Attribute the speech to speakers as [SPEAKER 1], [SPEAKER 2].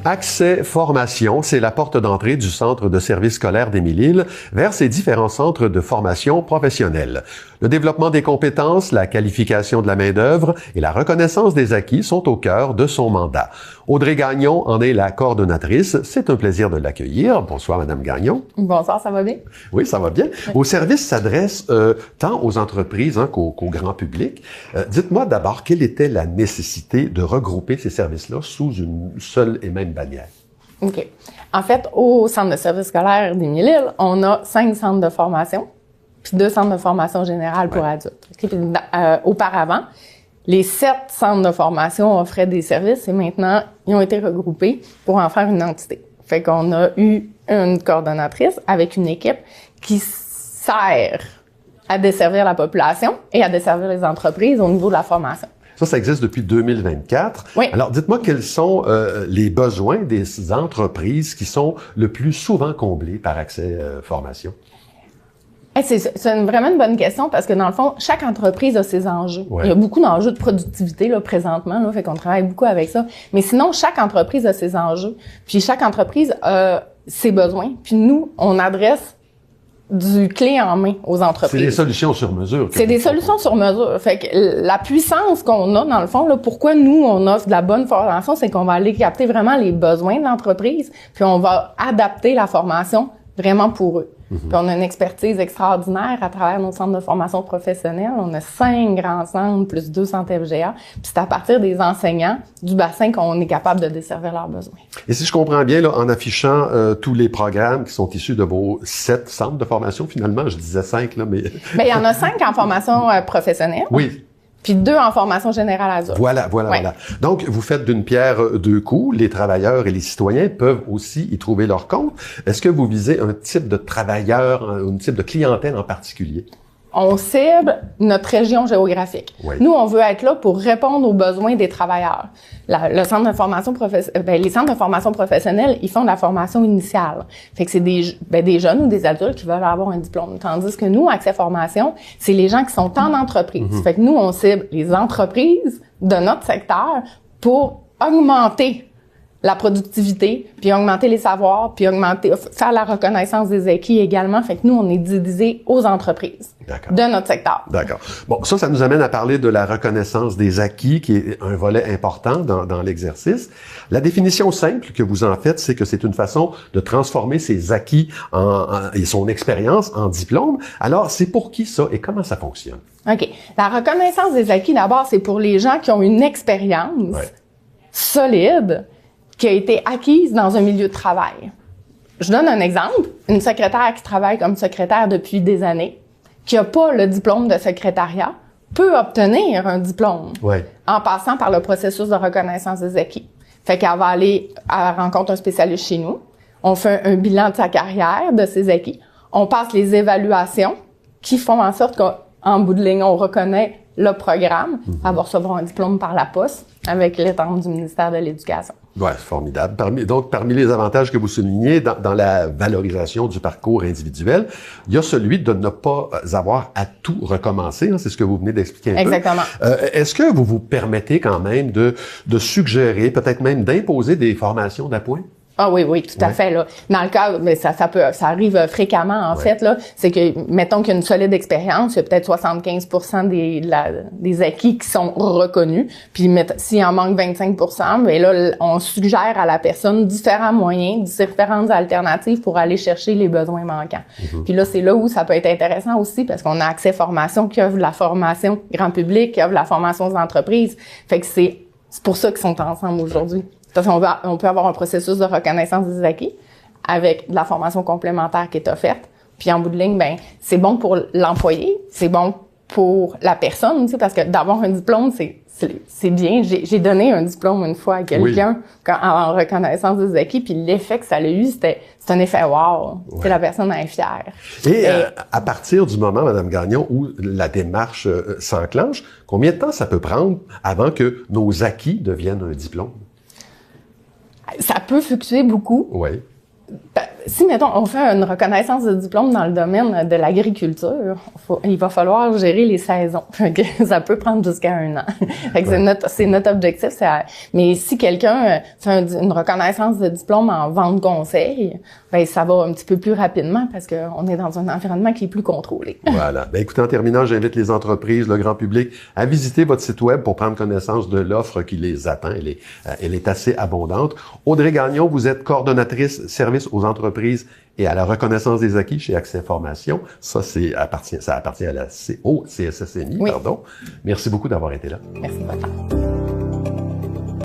[SPEAKER 1] Accès Formation, c'est la porte d'entrée du Centre de services scolaires d'Émile-Île vers ses différents centres de formation professionnelle. Le développement des compétences, la qualification de la main-d'œuvre et la reconnaissance des acquis sont au cœur de son mandat. Audrey Gagnon en est la coordonnatrice. C'est un plaisir de l'accueillir. Bonsoir, Madame Gagnon.
[SPEAKER 2] Bonsoir, ça va bien?
[SPEAKER 1] Oui, ça va bien. Oui. Vos services s'adressent tant aux entreprises qu'au grand public. Dites-moi d'abord, quelle était la nécessité de regrouper ces services-là sous une seule et même bannière?
[SPEAKER 2] OK. En fait, au Centre de services scolaires d'Émile-Île, on a 5 centres de formation, puis 2 centres de formation générale pour adultes. Okay? Puis, auparavant, les 7 centres de formation offraient des services et maintenant, ils ont été regroupés pour en faire une entité. Fait qu'on a eu une coordonnatrice avec une équipe qui sert à desservir la population et à desservir les entreprises au niveau de la formation.
[SPEAKER 1] Ça existe depuis 2024.
[SPEAKER 2] Oui.
[SPEAKER 1] Alors, dites-moi quels sont les besoins des entreprises qui sont le plus souvent comblés par Accès Formation?
[SPEAKER 2] C'est vraiment une bonne question parce que dans le fond, chaque entreprise a ses enjeux. Ouais. Il y a beaucoup d'enjeux de productivité là présentement, là, fait qu'on travaille beaucoup avec ça. Mais sinon, chaque entreprise a ses enjeux. Puis chaque entreprise a ses besoins. Puis nous, on adresse du clé en main aux entreprises.
[SPEAKER 1] C'est des solutions sur mesure.
[SPEAKER 2] C'est des solutions sur mesure. Fait que la puissance qu'on a, dans le fond, là, pourquoi nous, on offre de la bonne formation, c'est qu'on va aller capter vraiment les besoins de l'entreprise, puis on va adapter la formation vraiment pour eux. Puis on a une expertise extraordinaire à travers nos centres de formation professionnelle. On a 5 grands centres, plus 2 centres FGA. Puis c'est à partir des enseignants du bassin qu'on est capable de desservir leurs besoins.
[SPEAKER 1] Et si je comprends bien, là, en affichant tous les programmes qui sont issus de vos 7 centres de formation, finalement, je disais 5, là, mais...
[SPEAKER 2] Bien, il y en a 5 en formation professionnelle.
[SPEAKER 1] Oui.
[SPEAKER 2] Puis 2 en formation générale adulte.
[SPEAKER 1] Voilà. Donc, vous faites d'une pierre 2 coups. Les travailleurs et les citoyens peuvent aussi y trouver leur compte. Est-ce que vous visez un type de travailleur, un type de clientèle en particulier?
[SPEAKER 2] On cible notre région géographique. Oui. Nous, on veut être là pour répondre aux besoins des travailleurs. Le centre de formation les centres de formation professionnelle, ils font de la formation initiale. Fait que c'est des jeunes ou des adultes qui veulent avoir un diplôme. Tandis que nous, Accès Formation, c'est les gens qui sont en entreprise. Fait que nous, on cible les entreprises de notre secteur pour augmenter la productivité, puis augmenter les savoirs, puis faire la reconnaissance des acquis également. Fait que nous, on est dédiés aux entreprises de notre secteur.
[SPEAKER 1] D'accord. Bon, ça nous amène à parler de la reconnaissance des acquis, qui est un volet important dans l'exercice. La définition simple que vous en faites, c'est que c'est une façon de transformer ses acquis et son expérience en diplôme. Alors, c'est pour qui ça et comment ça fonctionne?
[SPEAKER 2] OK. La reconnaissance des acquis, d'abord, c'est pour les gens qui ont une expérience solide qui a été acquise dans un milieu de travail. Je donne un exemple. Une secrétaire qui travaille comme secrétaire depuis des années, qui n'a pas le diplôme de secrétariat, peut obtenir un diplôme en passant par le processus de reconnaissance des acquis. Fait qu'elle va aller à la rencontre d'un spécialiste chez nous. On fait un bilan de sa carrière, de ses acquis. On passe les évaluations qui font en sorte qu'en bout de ligne, on reconnaît le programme. Elle va recevoir un diplôme par la poste avec l'étampe du ministère de l'Éducation.
[SPEAKER 1] Ouais, c'est formidable. Parmi les avantages que vous soulignez dans la valorisation du parcours individuel, il y a celui de ne pas avoir à tout recommencer. C'est ce que vous venez d'expliquer un peu.
[SPEAKER 2] Exactement.
[SPEAKER 1] Est-ce que vous vous permettez quand même de suggérer, peut-être même d'imposer des formations d'appoint?
[SPEAKER 2] Ah oui, tout à fait, là. Dans le cas, mais ça arrive fréquemment, en fait, là. C'est que, mettons qu'il y a une solide expérience, il y a peut-être 75% des acquis qui sont reconnus. Puis, s'il en manque 25%, mais là, on suggère à la personne différents moyens, différentes alternatives pour aller chercher les besoins manquants. Puis là, c'est là où ça peut être intéressant aussi, parce qu'on a Accès Formation qui offre la formation grand public, qui offre la formation aux entreprises. Fait que c'est pour ça qu'ils sont ensemble aujourd'hui. Parce qu'on peut avoir un processus de reconnaissance des acquis avec de la formation complémentaire qui est offerte. Puis en bout de ligne, c'est bon pour l'employé, c'est bon pour la personne, tu sais, parce que d'avoir un diplôme, c'est bien. J'ai donné un diplôme une fois à quelqu'un en reconnaissance des acquis, puis l'effet que ça a eu, c'est un effet wow. Ouais. La personne est fière.
[SPEAKER 1] Et à partir du moment, Madame Gagnon, où la démarche s'enclenche, combien de temps ça peut prendre avant que nos acquis deviennent un diplôme?
[SPEAKER 2] Ça peut fluctuer beaucoup.
[SPEAKER 1] Oui.
[SPEAKER 2] si, mettons, on fait une reconnaissance de diplôme dans le domaine de l'agriculture, il va falloir gérer les saisons. Ça peut prendre jusqu'à 1 an. Fait que c'est notre objectif. Mais si quelqu'un fait une reconnaissance de diplôme en vente conseil, ben ça va un petit peu plus rapidement parce qu'on est dans un environnement qui est plus contrôlé.
[SPEAKER 1] Voilà. Ben écoutez, en terminant, j'invite les entreprises, le grand public à visiter votre site web pour prendre connaissance de l'offre qui les attend. Elle est assez abondante. Audrey Gagnon, vous êtes coordonnatrice service aux entreprises et à la reconnaissance des acquis chez Accès Formation. Ça appartient à la CSSMI,
[SPEAKER 2] oui.
[SPEAKER 1] pardon. Merci beaucoup d'avoir été là.
[SPEAKER 2] Merci de votre temps.